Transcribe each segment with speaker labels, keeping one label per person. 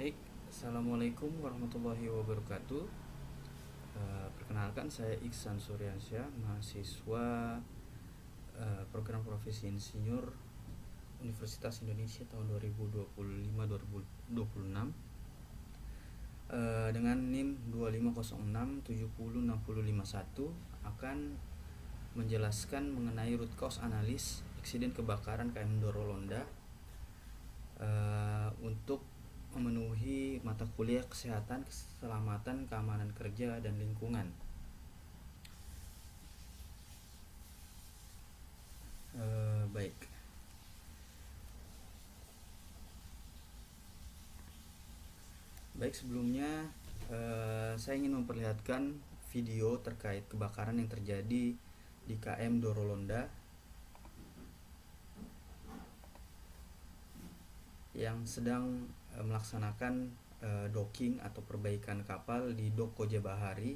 Speaker 1: Baik, Assalamualaikum warahmatullahi wabarakatuh. Perkenalkan, saya Iksan Suryansyah, mahasiswa program profesi insinyur Universitas Indonesia tahun 2025-2026, dengan NIM 2506706051, akan menjelaskan mengenai root cause analis eksiden kebakaran KM Doro Londa untuk memenuhi mata kuliah kesehatan, keselamatan, keamanan kerja, dan lingkungan. Baik. Sebelumnya saya ingin memperlihatkan video terkait kebakaran yang terjadi di KM Doro Londa yang sedang melaksanakan docking atau perbaikan kapal di Dok Koja Bahari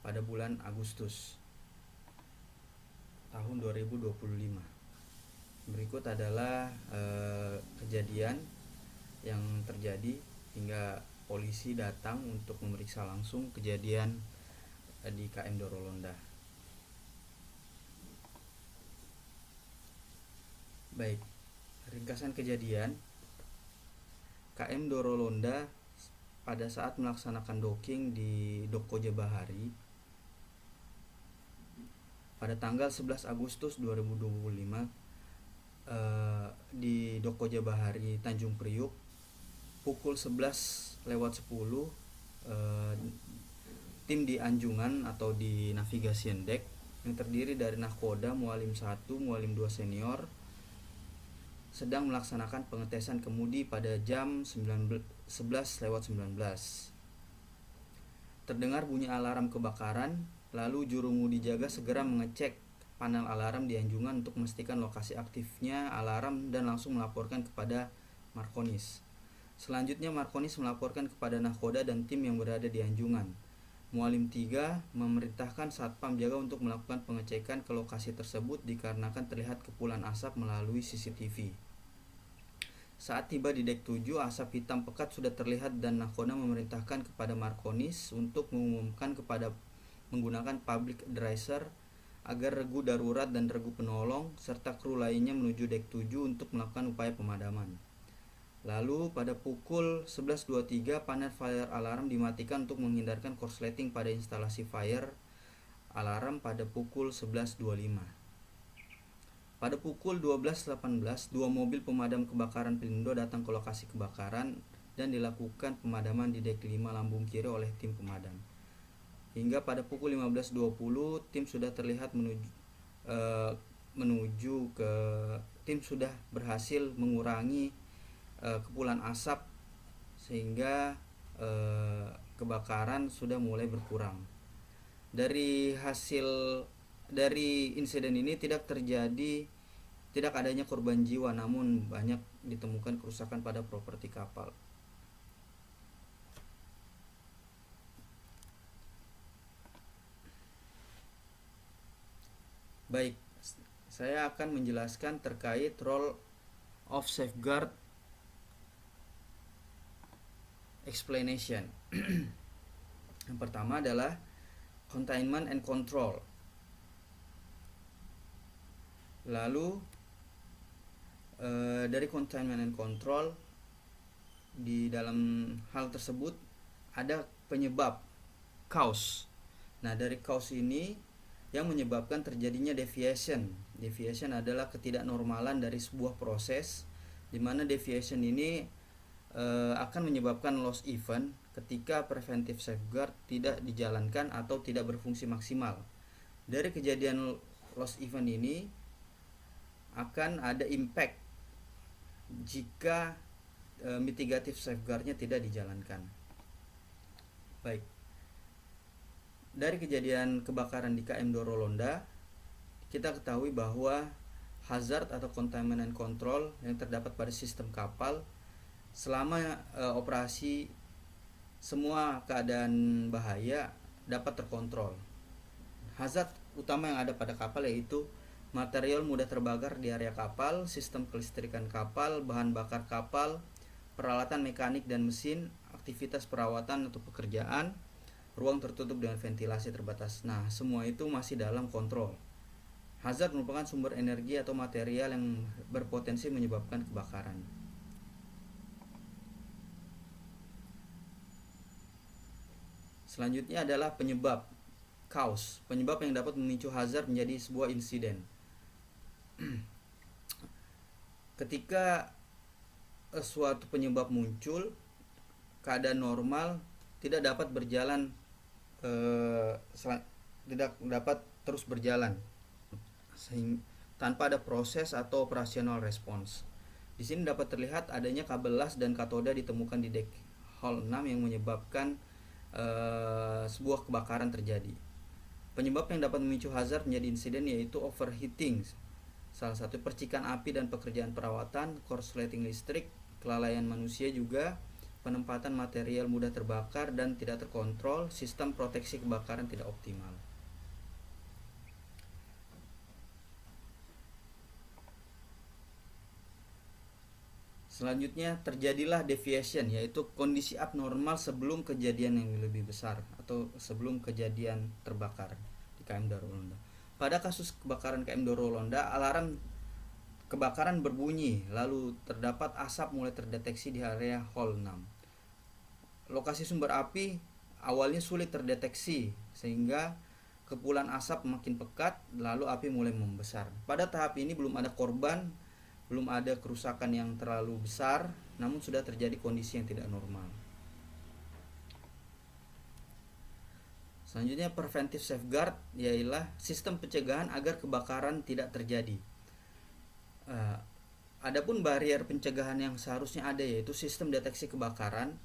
Speaker 1: pada bulan Agustus tahun 2025. Berikut adalah kejadian yang terjadi hingga polisi datang untuk memeriksa langsung kejadian di KM Doro Londa. Baik, ringkasan kejadian. KM Doro Londa pada saat melaksanakan docking di Dok Koja Bahari pada tanggal 11 Agustus 2025 di Dok Koja Bahari Tanjung Priuk pukul 11:10, tim di anjungan atau di navigation deck yang terdiri dari nahkoda, mualim 1, mualim 2 senior sedang melaksanakan pengetesan kemudi pada jam 11:19. Terdengar bunyi alarm kebakaran, lalu jurumudi jaga segera mengecek panel alarm di anjungan untuk memastikan lokasi aktifnya alarm dan langsung melaporkan kepada Markonis. Selanjutnya Markonis melaporkan kepada nahkoda dan tim yang berada di anjungan. Mualim 3 memerintahkan satpam jaga untuk melakukan pengecekan ke lokasi tersebut dikarenakan terlihat kepulan asap melalui CCTV. Saat tiba di dek 7, asap hitam pekat sudah terlihat dan nahkoda memerintahkan kepada Markonis untuk mengumumkan kepada menggunakan public addresser agar regu darurat dan regu penolong serta kru lainnya menuju dek 7 untuk melakukan upaya pemadaman. Lalu pada pukul 11.23 panel fire alarm dimatikan untuk menghindarkan korsleting pada instalasi fire alarm pada pukul 11.25. Pada pukul 12.18, dua mobil pemadam kebakaran Pelindo datang ke lokasi kebakaran dan dilakukan pemadaman di dek 5 lambung kiri oleh tim pemadam. Hingga pada pukul 15.20 tim sudah terlihat tim sudah berhasil mengurangi kepulan asap sehingga kebakaran sudah mulai berkurang. Dari insiden ini tidak adanya korban jiwa, namun banyak ditemukan kerusakan pada properti kapal. Baik, saya akan menjelaskan terkait role of safeguard explanation. Yang pertama adalah containment and control. Lalu dari containment and control, di dalam hal tersebut ada penyebab, cause. Nah, dari cause ini yang menyebabkan terjadinya deviation. Deviation adalah ketidaknormalan dari sebuah proses, di mana deviation ini akan menyebabkan loss event ketika preventive safeguard tidak dijalankan atau tidak berfungsi maksimal. Dari kejadian loss event ini akan ada impact jika mitigative safeguardnya tidak dijalankan. Baik, dari kejadian kebakaran di KM Doro Londa, kita ketahui bahwa hazard atau containment and control yang terdapat pada sistem kapal selama operasi, semua keadaan bahaya dapat terkontrol. Hazard utama yang ada pada kapal yaitu material mudah terbakar di area kapal, sistem kelistrikan kapal, bahan bakar kapal, peralatan mekanik dan mesin, aktivitas perawatan atau pekerjaan, ruang tertutup dengan ventilasi terbatas. Nah, semua itu masih dalam kontrol. Hazard merupakan sumber energi atau material yang berpotensi menyebabkan kebakaran. Selanjutnya adalah penyebab, cause, penyebab yang dapat memicu hazard menjadi sebuah insiden. Ketika suatu penyebab muncul, keadaan normal tidak dapat berjalan, tidak dapat terus berjalan tanpa ada proses atau operasional respons. Di sini dapat terlihat adanya kabel las dan katoda ditemukan di dek Hall 6 yang menyebabkan sebuah kebakaran terjadi. Penyebab yang dapat memicu hazard menjadi insiden yaitu overheating, salah satu percikan api dan pekerjaan perawatan, korsleting listrik, kelalaian manusia juga, penempatan material mudah terbakar dan tidak terkontrol, sistem proteksi kebakaran tidak optimal. Selanjutnya terjadilah deviation, yaitu kondisi abnormal sebelum kejadian yang lebih besar atau sebelum kejadian terbakar di KM Darul Londa. Pada kasus kebakaran KM Darul Londa, alarm kebakaran berbunyi, lalu terdapat asap mulai terdeteksi di area Hall 6. Lokasi sumber api awalnya sulit terdeteksi sehingga kepulan asap makin pekat, lalu api mulai membesar. Pada tahap ini belum ada korban, belum ada kerusakan yang terlalu besar, namun sudah terjadi kondisi yang tidak normal. Selanjutnya preventive safeguard, yaitu sistem pencegahan agar kebakaran tidak terjadi. Adapun barrier pencegahan yang seharusnya ada yaitu sistem deteksi kebakaran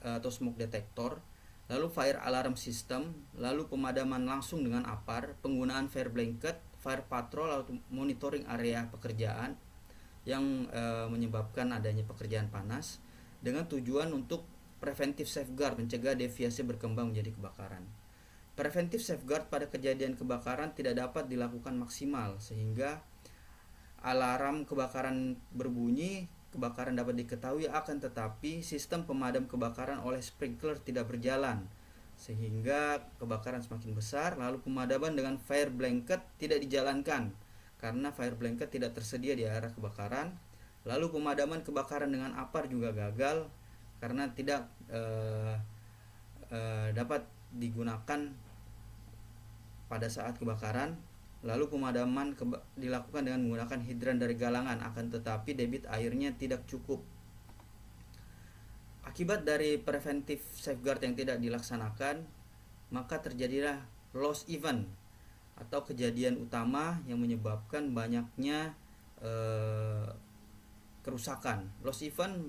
Speaker 1: atau smoke detector, lalu fire alarm system, lalu pemadaman langsung dengan APAR, penggunaan fire blanket, fire patrol atau monitoring area pekerjaan yang menyebabkan adanya pekerjaan panas dengan tujuan untuk preventive safeguard, mencegah deviasi berkembang menjadi kebakaran. Preventive safeguard pada kejadian kebakaran tidak dapat dilakukan maksimal sehingga alarm kebakaran berbunyi, kebakaran dapat diketahui, akan tetapi sistem pemadam kebakaran oleh sprinkler tidak berjalan sehingga kebakaran semakin besar, lalu pemadaman dengan fire blanket tidak dijalankan karena fire blanket tidak tersedia di area kebakaran, lalu pemadaman kebakaran dengan APAR juga gagal karena tidak dapat digunakan pada saat kebakaran, lalu pemadaman dilakukan dengan menggunakan hidran dari galangan, akan tetapi debit airnya tidak cukup. Akibat dari preventive safeguard yang tidak dilaksanakan, maka terjadilah loss event atau kejadian utama yang menyebabkan banyaknya kerusakan. Loss event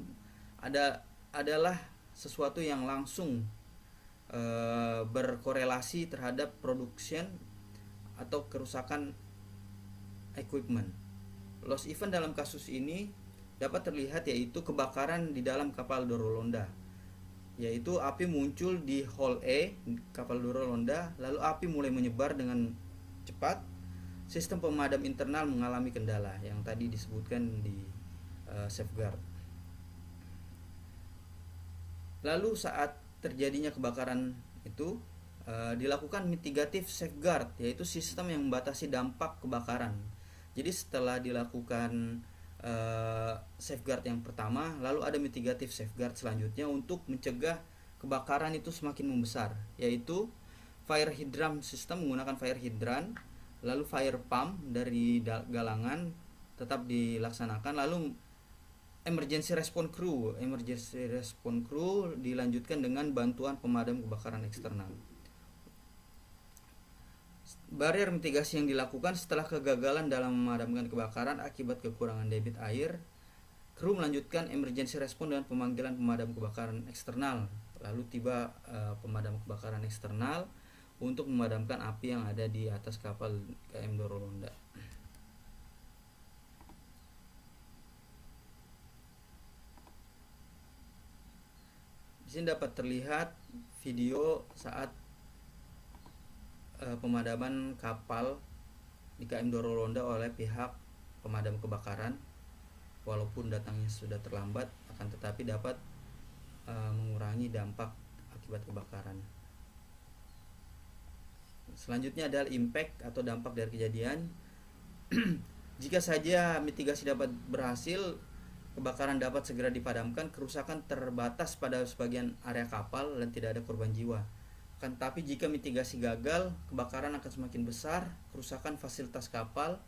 Speaker 1: adalah sesuatu yang langsung berkorelasi terhadap production atau kerusakan equipment. Loss event dalam kasus ini dapat terlihat yaitu kebakaran di dalam kapal Darul Londa, yaitu api muncul di Hall E kapal Darul Londa, lalu api mulai menyebar dengan cepat. Sistem pemadam internal mengalami kendala yang tadi disebutkan di safeguard. Lalu saat terjadinya kebakaran itu dilakukan mitigative safeguard, yaitu sistem yang membatasi dampak kebakaran. Jadi setelah dilakukan safeguard yang pertama, lalu ada mitigative safeguard selanjutnya untuk mencegah kebakaran itu semakin membesar, yaitu fire hydrant system menggunakan fire hydrant, lalu fire pump dari galangan tetap dilaksanakan, lalu emergency response crew dilanjutkan dengan bantuan pemadam kebakaran eksternal. Barrier mitigasi yang dilakukan setelah kegagalan dalam memadamkan kebakaran akibat kekurangan debit air, kru melanjutkan emergency response dengan pemanggilan pemadam kebakaran eksternal. Lalu tiba pemadam kebakaran eksternal untuk memadamkan api yang ada di atas kapal KM Darul Londa. Di sini dapat terlihat video saat pemadaman kapal di KM Darul Londa oleh pihak pemadam kebakaran. walaupun datangnya sudah terlambat, akan tetapi dapat mengurangi dampak akibat kebakaran. Selanjutnya adalah impact atau dampak dari kejadian. Jika saja mitigasi dapat berhasil, kebakaran dapat segera dipadamkan, kerusakan terbatas pada sebagian area kapal dan tidak ada korban jiwa. Akan tetapi jika mitigasi gagal, kebakaran akan semakin besar, kerusakan fasilitas kapal,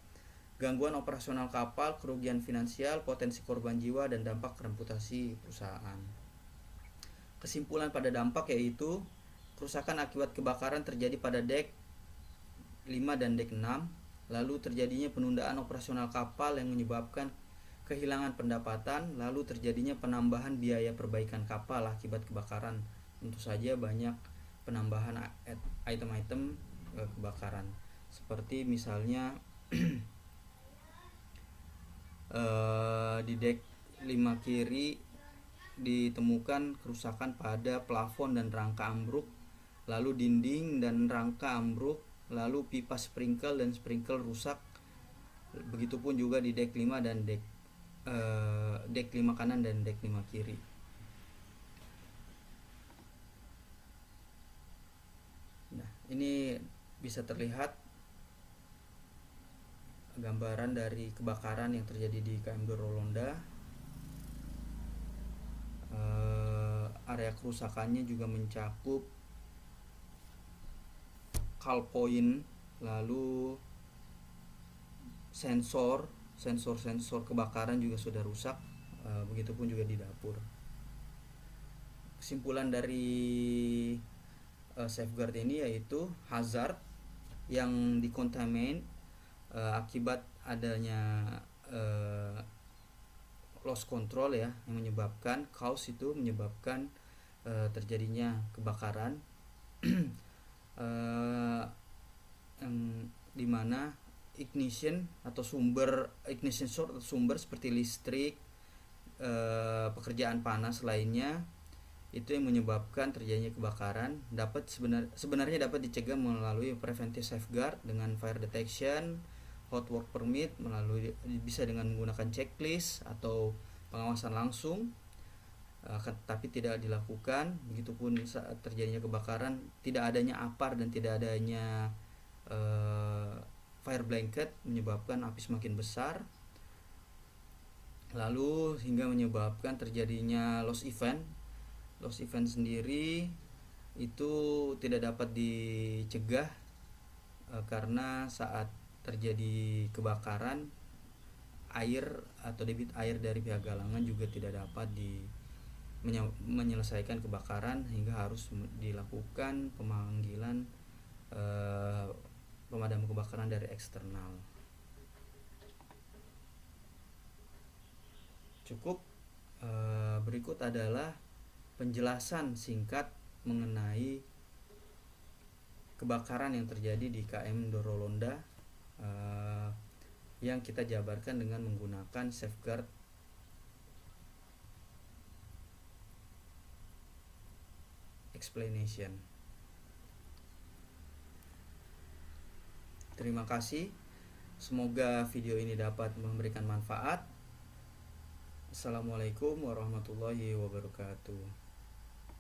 Speaker 1: gangguan operasional kapal, kerugian finansial, potensi korban jiwa, dan dampak reputasi perusahaan. Kesimpulan pada dampak yaitu kerusakan akibat kebakaran terjadi pada dek 5 dan dek 6, lalu terjadinya penundaan operasional kapal yang menyebabkan kehilangan pendapatan, lalu terjadinya penambahan biaya perbaikan kapal akibat kebakaran. Tentu saja banyak penambahan item-item kebakaran, seperti misalnya di dek 5 kiri ditemukan kerusakan pada plafon dan rangka ambruk, lalu dinding dan rangka ambruk, lalu pipa sprinkle dan sprinkle rusak. Begitupun juga di dek 5 dan dek 5 kanan dan dek 5 kiri. Nah, ini bisa terlihat gambaran dari kebakaran yang terjadi di KM Dorolonda. Area kerusakannya juga mencakup hull point, lalu sensor kebakaran juga sudah rusak, begitupun juga di dapur. Kesimpulan dari safeguard ini yaitu hazard yang dikontamin akibat adanya loss control ya, yang menyebabkan cause itu menyebabkan terjadinya kebakaran yang dimana ignition source seperti listrik, pekerjaan panas lainnya itu yang menyebabkan terjadinya kebakaran dapat sebenarnya dapat dicegah melalui preventive safeguard dengan fire detection, hot work permit, bisa dengan menggunakan checklist atau pengawasan langsung, tapi tidak dilakukan. Begitupun saat terjadinya kebakaran, tidak adanya APAR dan tidak adanya fire blanket menyebabkan api semakin besar, lalu hingga menyebabkan terjadinya loss event sendiri itu tidak dapat dicegah karena saat terjadi kebakaran, air atau debit air dari pihak galangan juga tidak dapat menyelesaikan kebakaran, hingga harus dilakukan pemanggilan pemadam kebakaran dari eksternal. Cukup. Berikut adalah penjelasan singkat mengenai kebakaran yang terjadi di KM Dorolonda yang kita jabarkan dengan menggunakan safeguard explanation. Terima kasih. Semoga video ini dapat memberikan manfaat. Assalamualaikum warahmatullahi wabarakatuh.